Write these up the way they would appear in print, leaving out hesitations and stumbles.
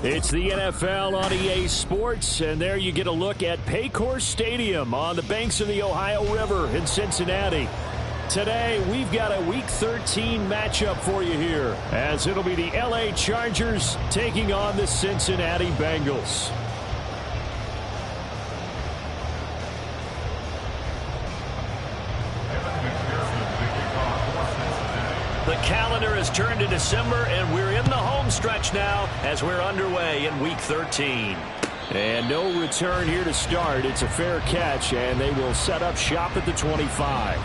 It's the NFL on EA Sports, and there you get a look at Paycor Stadium on the banks of the Ohio River in Cincinnati. Today, we've got a Week 13 matchup for you here, as it'll be the LA Chargers taking on the Cincinnati Bengals. The calendar has turned to December, and we're in the home stretch now as we're underway in Week 13. And no return here to start. It's a fair catch, and they will set up shop at the 25.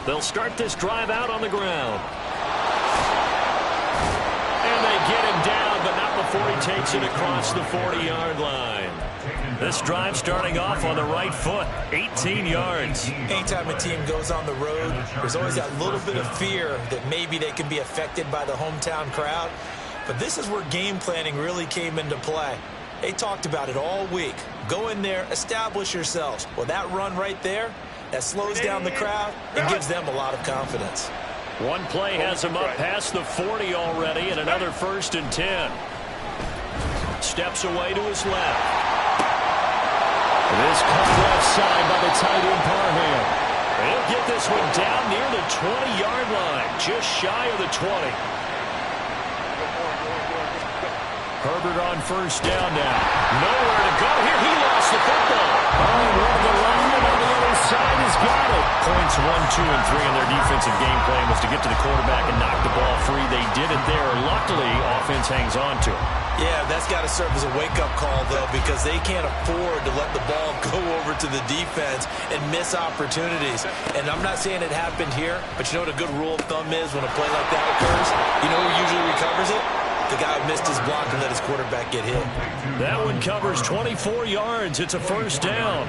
They'll start this drive out on the ground. And they get him down, but not before he takes it across the 40-yard line. This drive starting off on the right foot, 18 yards. Anytime a team goes on the road, there's always that little bit of fear that maybe they can be affected by the hometown crowd. But this is where game planning really came into play. They talked about it all week. Go in there, establish yourselves. Well, that run right there, that slows down the crowd and gives them a lot of confidence. One play has him up past the 40 already, and another 1st and 10. Steps away to his left. This caught left side by the tight end Parham. He'll get this one down near the 20-yard line, just shy of the 20. Herbert on 1st down now. Nowhere to go here. He lost the football. Oh, one of the linemen on the other side has got it. Points 1, 2, and 3 in their defensive game plan was to get to the quarterback and knock the ball free. They did it there. Luckily, offense hangs on to it. Yeah, that's got to serve as a wake-up call, though, because they can't afford to let the ball go over to the defense and miss opportunities. And I'm not saying it happened here, but you know what a good rule of thumb is when a play like that occurs? You know who usually recovers it? The guy who missed his block and let his quarterback get hit. That one covers 24 yards. It's a 1st down.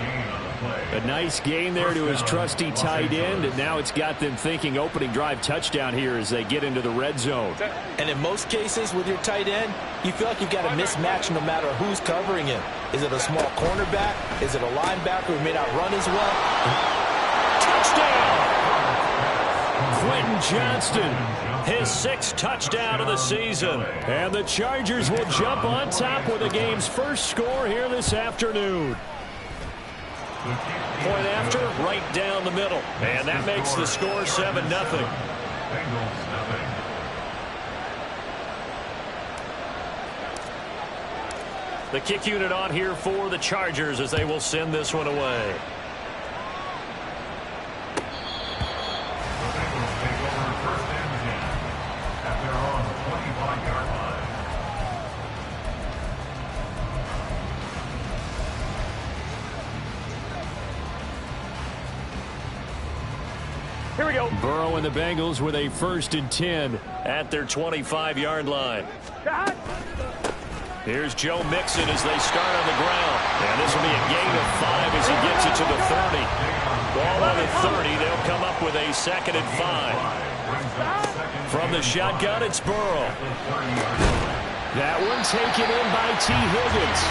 A nice gain there to his trusty tight end, and now it's got them thinking opening drive touchdown here as they get into the red zone. And in most cases with your tight end, you feel like you've got a mismatch no matter who's covering him. Is it a small cornerback? Is it a linebacker who may not run as well? Touchdown! Quentin Johnston, his 6th touchdown of the season. And the Chargers will jump on top with the game's first score here this afternoon. Point after, right down the middle. And that makes the score 7-0. The kick unit on here for the Chargers as they will send this one away. Here we go. Burrow and the Bengals with a 1st and 10 at their 25-yard line. Here's Joe Mixon as they start on the ground. And this will be a gain of 5 as he gets it to the 30. Ball on the 30. They'll come up with a 2nd and 5. From the shotgun, it's Burrow. That one taken in by T. Higgins.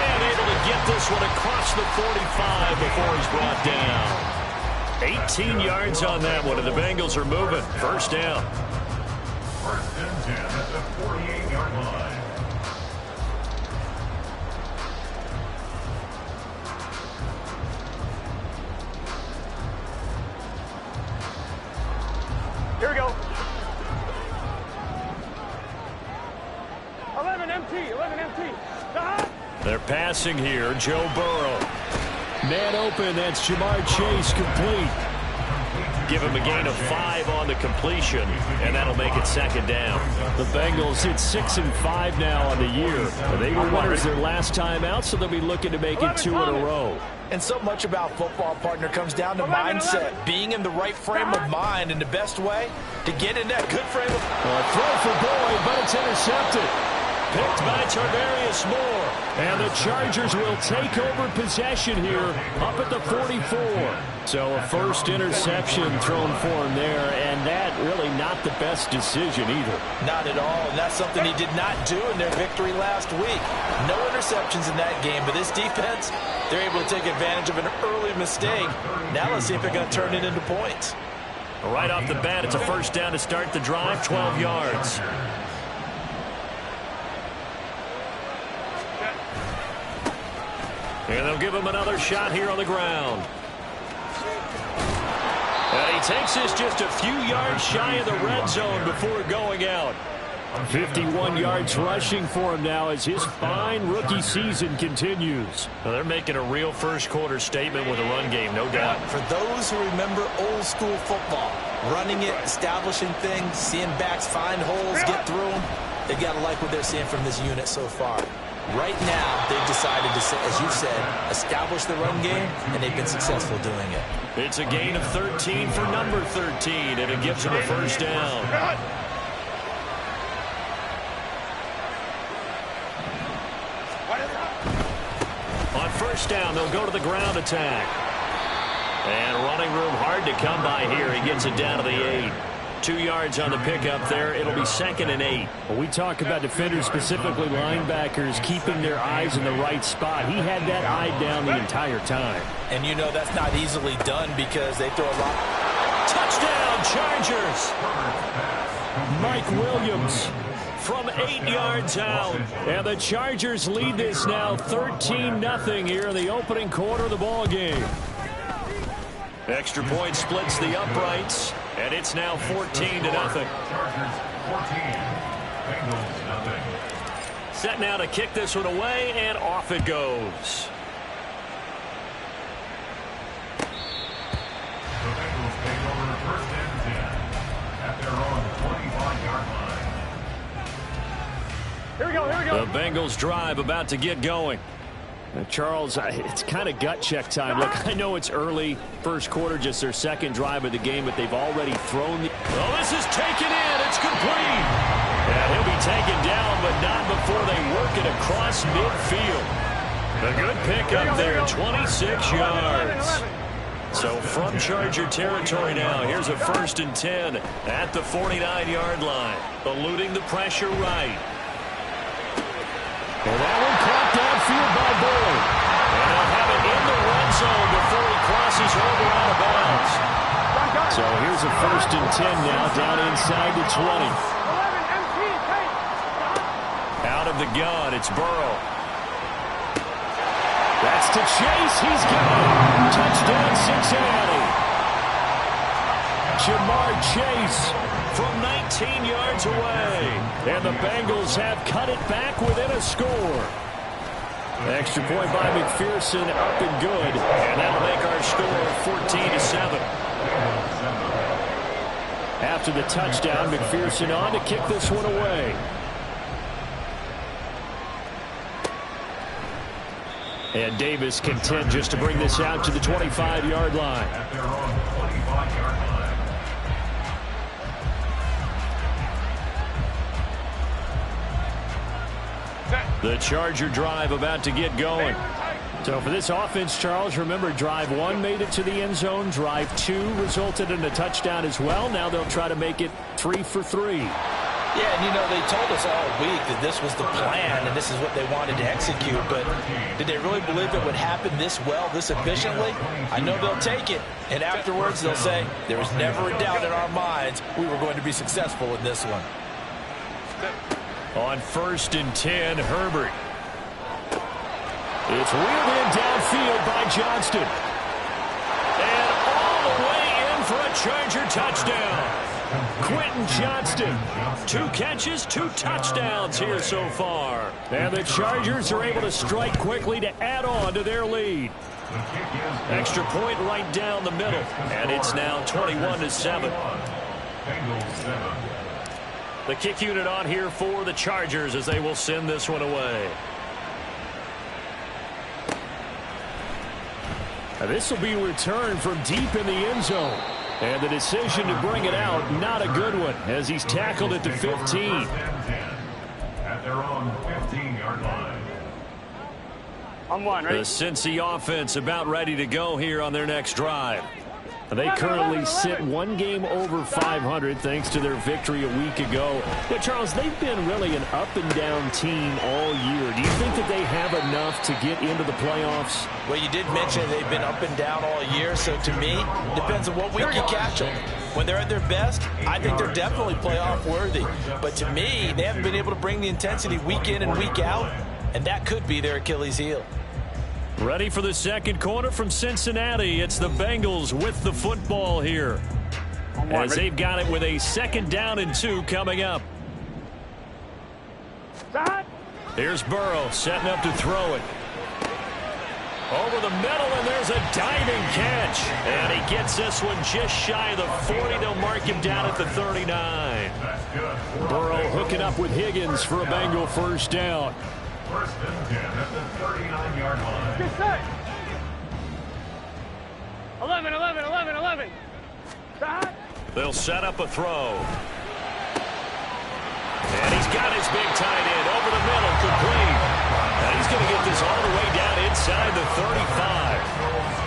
And able to get this one across the 45 before he's brought down. 18 yards on that one, and the Bengals are moving. 1st down. 1st and 10 at the 48-yard line. Here we go. 11 MT, 11 MT. They're passing here. Joe Burrow. Man open, that's Jamar Chase complete. Give him a gain of 5 on the completion, and that'll make it 2nd down. The Bengals hit 6 and 5 now on the year. They were winners their last time out, so they'll be looking to make it 2 in a row. And so much about football, partner, comes down to mindset. Being in the right frame of mind, and the best way to get in that good frame of... Throw for Boyd, but it's intercepted. Picked by Tarvarius Moore. And the Chargers will take over possession here up at the 44. So a first interception thrown for him there, and that really not the best decision either. Not at all, and that's something he did not do in their victory last week. No interceptions in that game, but this defense, they're able to take advantage of an early mistake. Now let's see if they're going to turn it into points. Right off the bat, it's a first down to start the drive, 12 yards. And they'll give him another shot here on the ground. And he takes this just a few yards shy of the red zone before going out. 51 yards rushing for him now as his fine rookie season continues. Well, they're making a real first quarter statement with a run game, no doubt. For those who remember old school football, running it, establishing things, seeing backs find holes, get through them, they've got to like what they're seeing from this unit so far. Right now, they've decided to, as you said, establish the run game, and they've been successful doing it. It's a gain of 13 for number 13, and it gives them a first down. On first down, they'll go to the ground attack. And running room hard to come by here. He gets it down to the 8. 2 yards on the pickup there. It'll be 2nd and 8. Well, we talk about defenders, specifically linebackers, keeping their eyes in the right spot. He had that eye down the entire time. And you know that's not easily done because they throw a lot. Touchdown, Chargers! Mike Williams from 8 yards out. And the Chargers lead this now 13-0 here in the opening quarter of the ball game. Extra point splits the uprights, and it's now 14-0. Set now to kick this one away, and off it goes. The Bengals take over 1st and 10 at their own 25-yard line. Here we go, here we go. The Bengals drive about to get going. Charles, it's kind of gut check time. Look, I know it's early, first quarter, just their second drive of the game, but they've already thrown the... Oh, this is taken in. It's complete. And he'll be taken down, but not before they work it across midfield. A good pickup there, 26 yards. So from Charger territory now, here's a 1st and 10 at the 49-yard line. Eluding the pressure right. And that one caught downfield by Boyd. And they'll have it in the red zone before he crosses over out of bounds. So here's a 1st and 10 now, down inside the 20. 11 MT, take. Out of the gun, it's Burrow. That's to Chase. He's got it. Touchdown, Cincinnati. Jamar Chase from 19 yards away. And the Bengals have cut it back within a score. Extra point by McPherson, up and good. And that'll make our score 14-7. After the touchdown, McPherson on to kick this one away. And Davis content just to bring this out to the 25-yard line. At their own 25-yard line. The Charger drive about to get going. So for this offense, Charles, remember drive 1 made it to the end zone. Drive 2 resulted in a touchdown as well. Now they'll try to make it 3 for 3. Yeah, and you know, they told us all week that this was the plan and this is what they wanted to execute, but did they really believe it would happen this well, this efficiently? I know they'll take it, and afterwards they'll say, there was never a doubt in our minds we were going to be successful in this one. On 1st and 10, Herbert. It's wheeled in downfield by Johnston. And all the way in for a Charger touchdown. Quentin Johnston. 2 catches, 2 touchdowns here so far. And the Chargers are able to strike quickly to add on to their lead. Extra point right down the middle. And it's now 21-7. The kick unit on here for the Chargers as they will send this one away. Now this will be returned from deep in the end zone. And the decision to bring it out, not a good one, as he's tackled at the 15. their own 15-yard line. On one, The ready? Cincy offense about ready to go here on their next drive. They currently sit one game over 500 thanks to their victory a week ago. Now, Charles, they've been really an up-and-down team all year. Do you think that they have enough to get into the playoffs? Well, you did mention they've been up and down all year, so to me, depends on what week you catch them. When they're at their best, I think they're definitely playoff worthy. But to me, they haven't been able to bring the intensity week in and week out, and that could be their Achilles heel. Ready for the second quarter from Cincinnati. It's the Bengals with the football here, as they've got it with a 2nd down and 2 coming up. Here's Burrow setting up to throw it. Over the middle, and there's a diving catch. And he gets this one just shy of the 40. They'll mark him down at the 39. Burrow hooking up with Higgins for a Bengal first down. 1st and 10 at the 39-yard line. Get set. 11, 11, 11, 11. Stop. They'll set up a throw. And he's got his big tight end over the middle, complete. And he's going to get this all the way down inside the 35.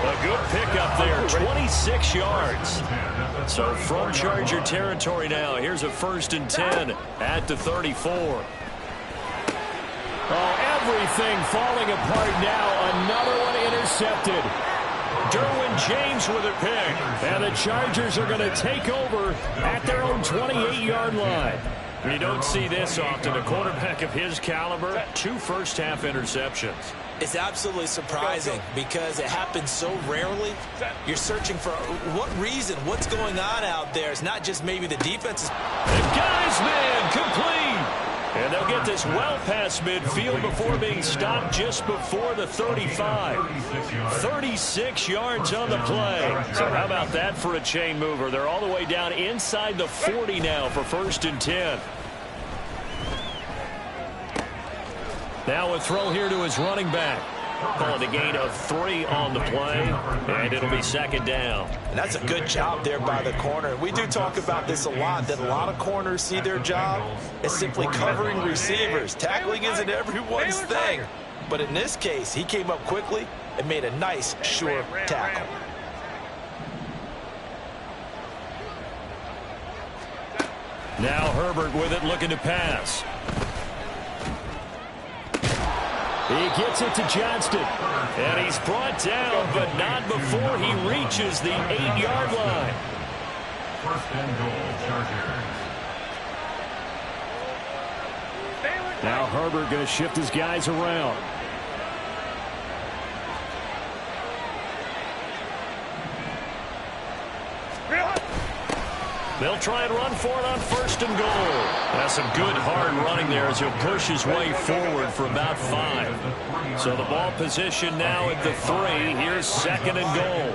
A good pickup there, 26 yards. So from Charger territory now, here's a 1st and 10 at the 34. Oh, everything falling apart now. Another one intercepted. Derwin James with a pick. And the Chargers are going to take over at their own 28-yard line. You don't see this often. A quarterback of his caliber, 2 first-half interceptions. It's absolutely surprising because it happens so rarely. You're searching for what reason, what's going on out there. It's not just maybe the defense is... And guys, man, complete. And they'll get this well past midfield before being stopped just before the 35. 36 yards on the play. So how about that for a chain mover? They're all the way down inside the 40 now for 1st and 10. Now a throw here to his running back. Calling a gain of 3 on the play, and it'll be 2nd down. And that's a good job there by the corner. We do talk about this a lot, that a lot of corners see their job as simply covering receivers. Tackling isn't everyone's thing. But in this case, he came up quickly and made a nice, sure tackle. Now Herbert with it, looking to pass. He gets it to Johnston. And he's brought down, but not before he reaches the 8-yard line. 1st and goal, Chargers. Now Herbert going to shift his guys around. They'll try and run for it on 1st and goal. That's some good hard running there as he'll push his way forward for about 5. So the ball position now at the 3. Here's 2nd and goal.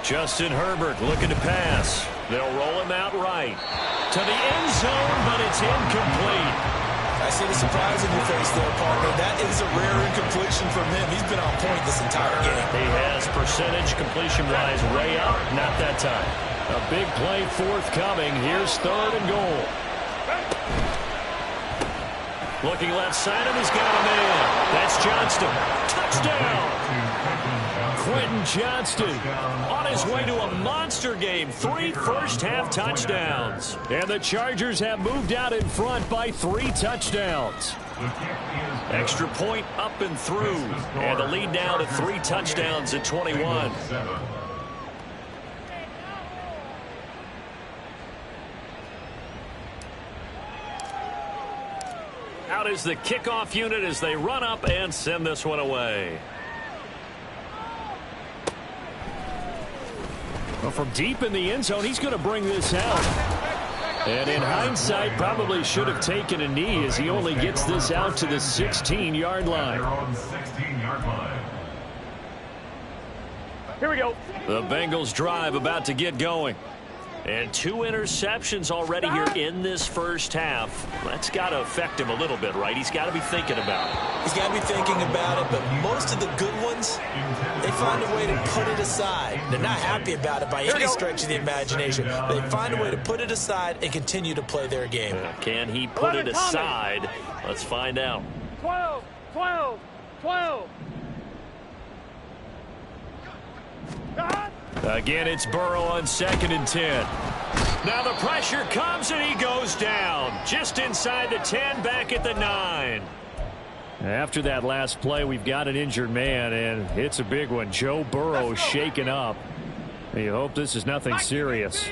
Justin Herbert looking to pass. They'll roll him out right to the end zone, but it's incomplete. I see the surprise in your face there, partner. That is a rare incompletion from him. He's been on point this entire game. He has percentage completion-wise way up. Not that time. A big play forthcoming. Here's 3rd and goal. Looking left side, and he's got a man. That's Johnston. Touchdown! Quentin Johnston On his way to a monster game. 3 first-half touchdowns. And the Chargers have moved out in front by 3 touchdowns. Extra point up and through. And the lead now to 3 touchdowns at 21. Out is the kickoff unit as they run up and send this one away. Well, from deep in the end zone, he's going to bring this out. And in hindsight, probably should have taken a knee as he only gets this out to the 16-yard line. Here we go. The Bengals drive about to get going. And 2 interceptions already here in this first half. That's got to affect him a little bit, right? He's got to be thinking about it. He's got to be thinking about it, but most of the good ones, they find a way to put it aside. They're not happy about it by any stretch of the imagination. They find a way to put it aside and continue to play their game. Can he put it aside? Let's find out. 12, 12, 12. Again, it's Burrow on 2nd and 10. Now the pressure comes and he goes down. Just inside the 10, back at the 9. After that last play, we've got an injured man, and it's a big one. Joe Burrow shaken up. You hope this is nothing serious.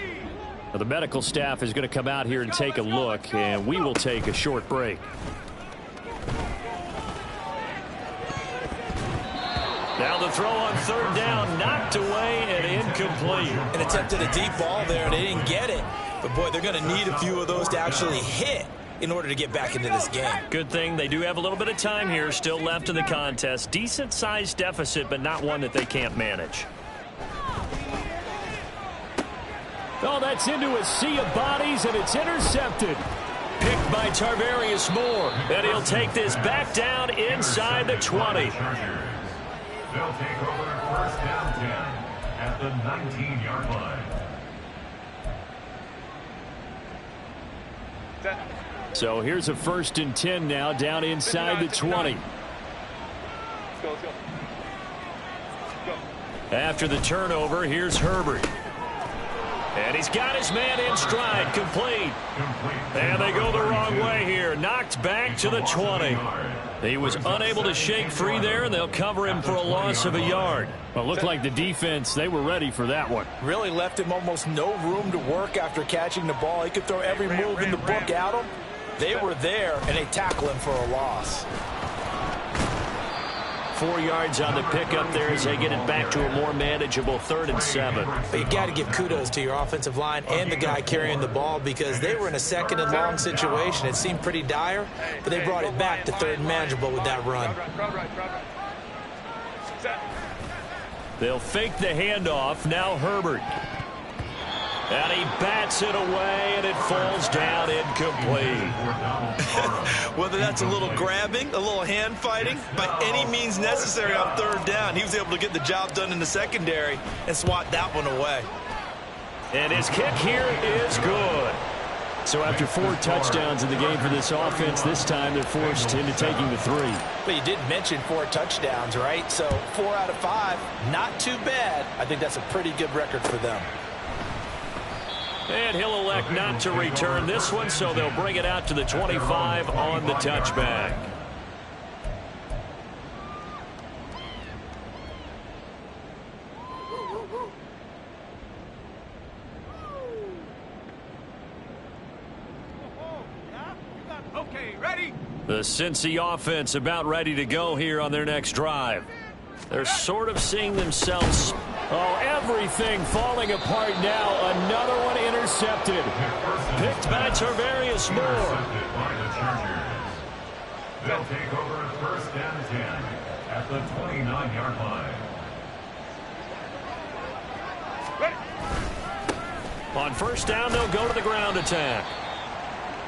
Now, the medical staff is going to come out here and take a look, and we will take a short break. Now the throw on 3rd down, knocked away and incomplete. And attempted a deep ball there, and they didn't get it. But, boy, they're going to need a few of those to actually hit in order to get back into this game. Good thing they do have a little bit of time here still left in the contest. Decent-sized deficit, but not one that they can't manage. Oh, that's into a sea of bodies, and it's intercepted. Picked by Tarvarius Moore. And he'll take this back down inside the 20. They'll take over 1st down 10 at the 19-yard line. So here's a 1st and 10 now down inside the 20. Let's go, let's go. After the turnover, here's Herbert. And he's got his man in stride, complete. And they go the wrong way here. Knocked back to the 20. He was unable to shake free there, and they'll cover him for a loss of a yard. Well, it looked like the defense, they were ready for that one. Really left him almost no room to work after catching the ball. He could throw every move in the book at him. They were there, and they tackle him for a loss. 4 yards on the pickup there as they get it back to a more manageable 3rd and 7. But you got to give kudos to your offensive line and the guy carrying the ball because they were in a 2nd and long situation. It seemed pretty dire, but they brought it back to 3rd and manageable with that run. They'll fake the handoff. Now Herbert. And he bats it away, and it falls down incomplete. Whether that's a little grabbing, a little hand fighting, by any means necessary on 3rd down, he was able to get the job done in the secondary and swat that one away. And his kick here is good. So after 4 touchdowns in the game for this offense, this time they're forced into taking the 3. But you did mention 4 touchdowns, right? So 4 out of 5, not too bad. I think that's a pretty good record for them. And he'll elect not to return this one, so they'll bring it out to the 25 on the touchback. Okay, ready? The Cincy offense about ready to go here on their next drive. They're sort of seeing themselves. Oh, everything falling apart now. Another one intercepted. Picked by Tarvarius Moore. They'll take over 1st and 10 at the 29-yard line. On 1st down, they'll go to the ground attack.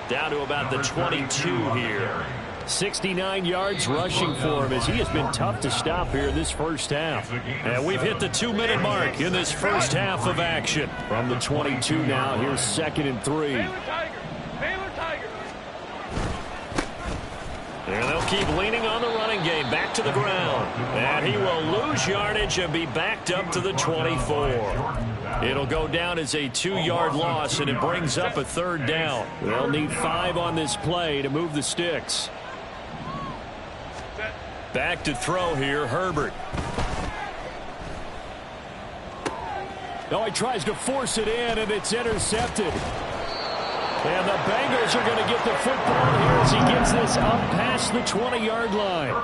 Down to about the 22 here. 69 yards rushing for him as he has been tough to stop here in this first half. And we've hit the 2-minute mark in this first half of action. From the 22 now, here's 2nd and 3. Baylor Tiger. Baylor Tiger. And they'll keep leaning on the running game back to the ground. And he will lose yardage and be backed up to the 24. It'll go down as a 2-yard loss, and it brings up a 3rd down. They'll need 5 on this play to move the sticks. Back to throw here, Herbert. Oh, he tries to force it in, and it's intercepted. And the Bengals are going to get the football here as he gets this up past the 20-yard line.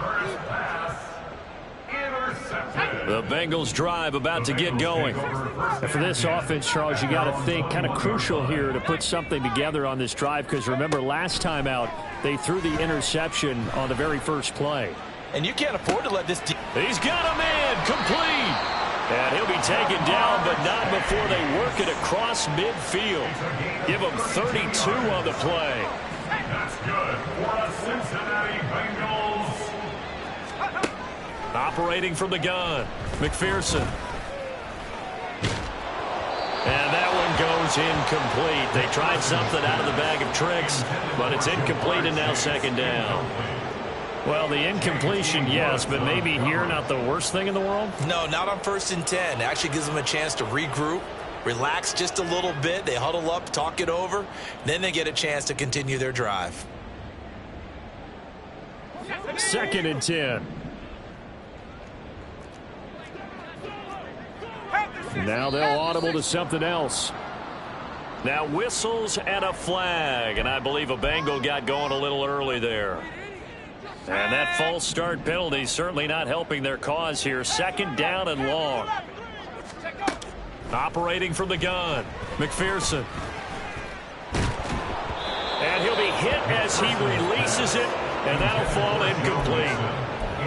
The Bengals drive about to get going. And for this offense, Charles, you got to think kind of crucial here to put something together on this drive because remember last time out they threw the interception on the very first play. And you can't afford to let this. He's got a man complete. And he'll be taken down, but not before they work it across midfield. Give him 32 on the play. That's good for the Cincinnati Bengals. Operating from the gun, McPherson. And that one goes incomplete. They tried something out of the bag of tricks, but it's incomplete and now second down. Well, the incompletion, yes, but maybe here not the worst thing in the world? No, not on 1st and 10. It actually gives them a chance to regroup, relax just a little bit. They huddle up, talk it over. Then they get a chance to continue their drive. 2nd and 10. Now they'll audible to something else. Now whistles and a flag, and I believe a Bengal got going a little early there. And that false start penalty certainly not helping their cause here. 2nd down and long. Operating from the gun, McPherson. And he'll be hit as he releases it, and that'll fall incomplete.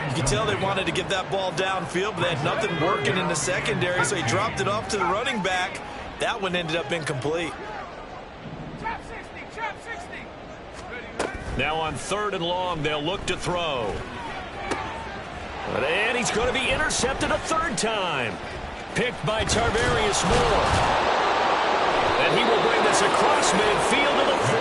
You can tell they wanted to get that ball downfield, but they had nothing working in the secondary, so he dropped it off to the running back. That one ended up incomplete. Now on 3rd and long, they'll look to throw. And he's going to be intercepted a 3rd time. Picked by Tarvarius Moore. And he will bring this across midfield to the...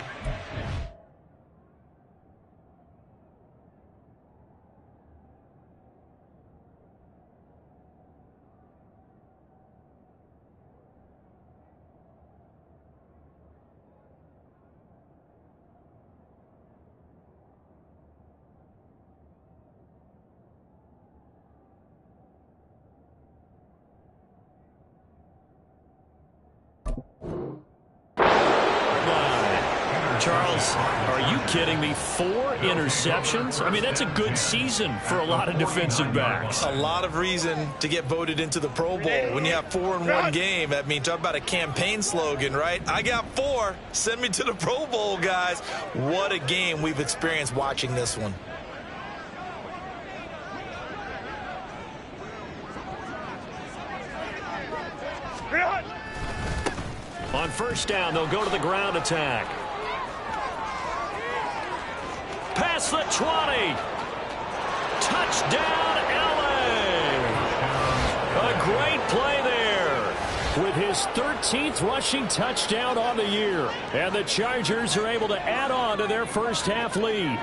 Charles, are you kidding me? 4 interceptions? I mean, that's a good season for a lot of defensive backs. A lot of reason to get voted into the Pro Bowl. When you have 4 in one game, I mean, talk about a campaign slogan, right? I got 4. Send me to the Pro Bowl, guys. What a game we've experienced watching this one. On 1st down, they'll go to the ground attack. Past the 20. Touchdown, LA. A great play there. With his 13th rushing touchdown on the year. And the Chargers are able to add on to their first half lead.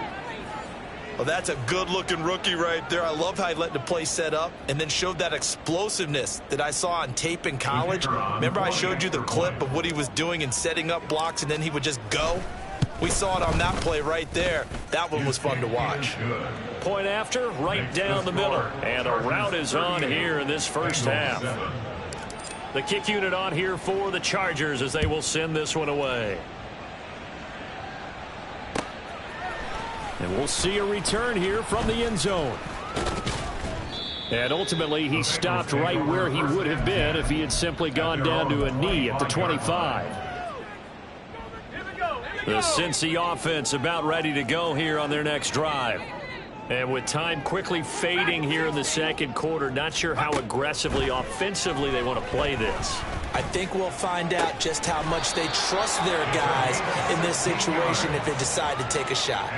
Well, that's a good-looking rookie right there. I love how he let the play set up and then showed that explosiveness that I saw on tape in college. Remember I showed you the clip of what he was doing and setting up blocks, and then he would just go? We saw it on that play right there. That one was fun to watch. Point after, right down the middle. And a route is on here in this first half. The kick unit on here for the Chargers as they will send this one away. And we'll see a return here from the end zone. And ultimately, he stopped right where he would have been if he had simply gone down to a knee at the 25. The Cincy offense about ready to go here on their next drive. And with time quickly fading here in the second quarter, not sure how aggressively, offensively they want to play this. I think we'll find out just how much they trust their guys in this situation if they decide to take a shot.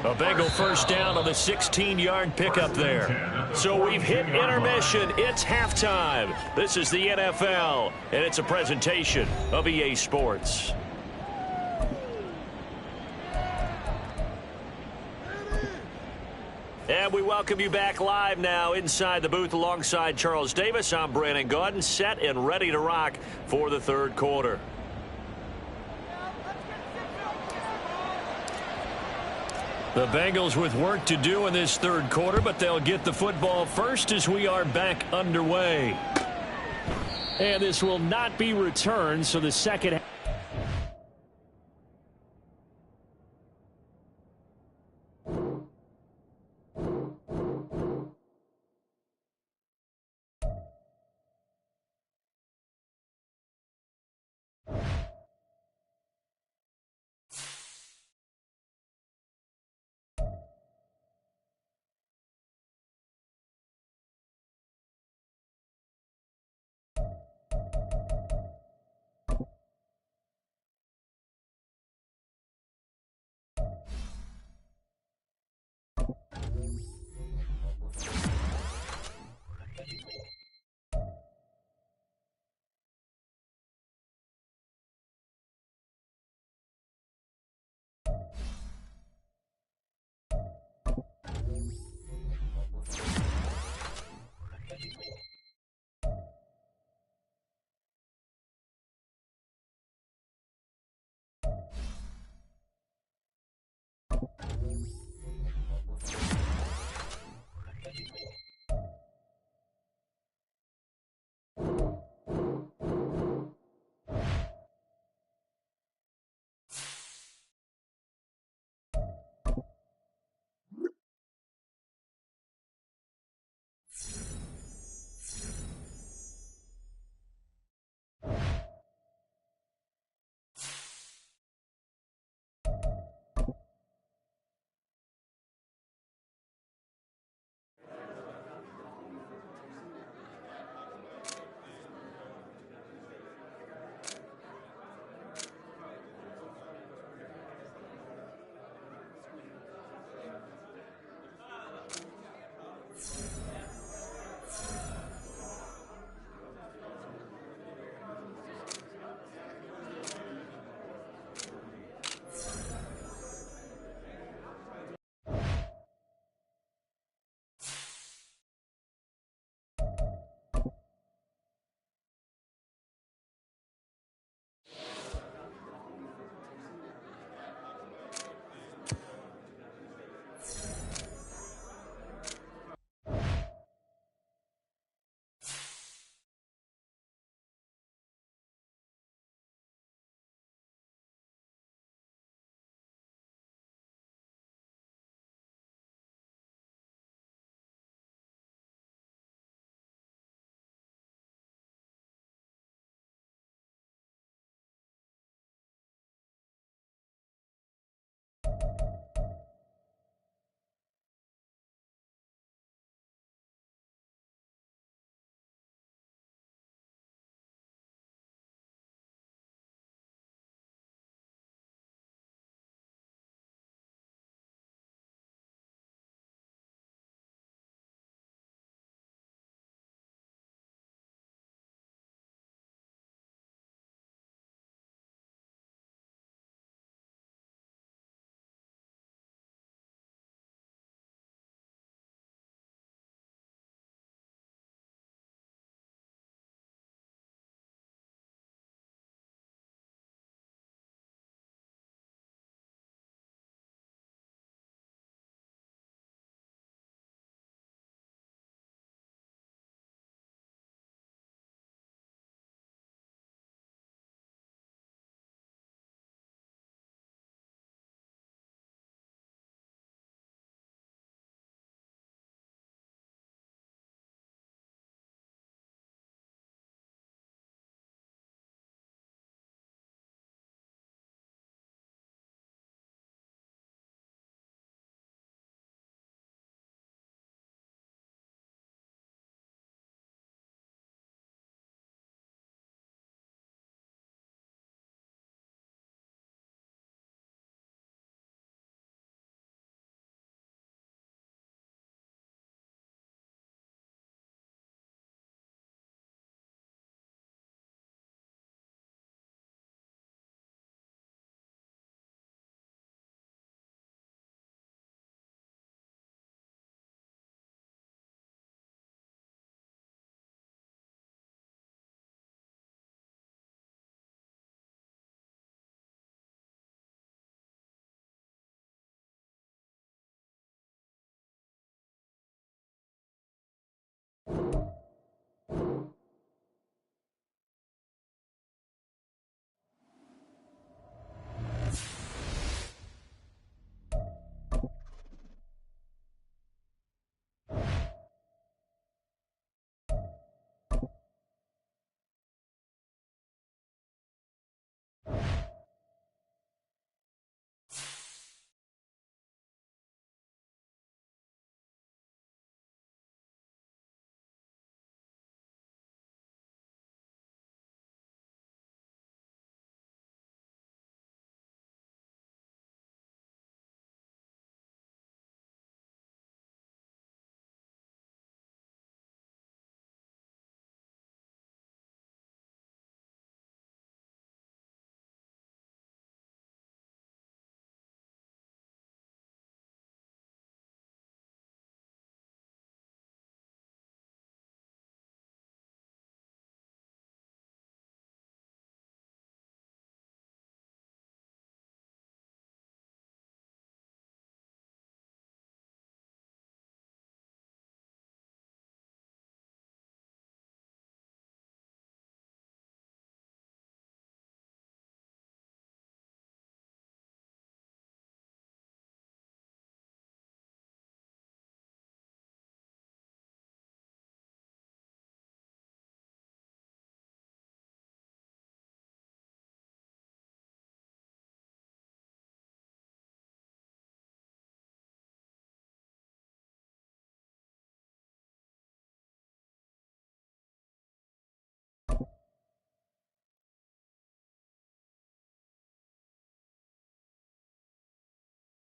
A Bengal first down on the 16-yard pickup there. So we've hit intermission. It's halftime. This is the NFL, and it's a presentation of EA Sports. And we welcome you back live now inside the booth alongside Charles Davis. I'm Brandon Gaudin, set and ready to rock for the third quarter. The Bengals with work to do in this third quarter, but they'll get the football first as we are back underway. And this will not be returned, so the second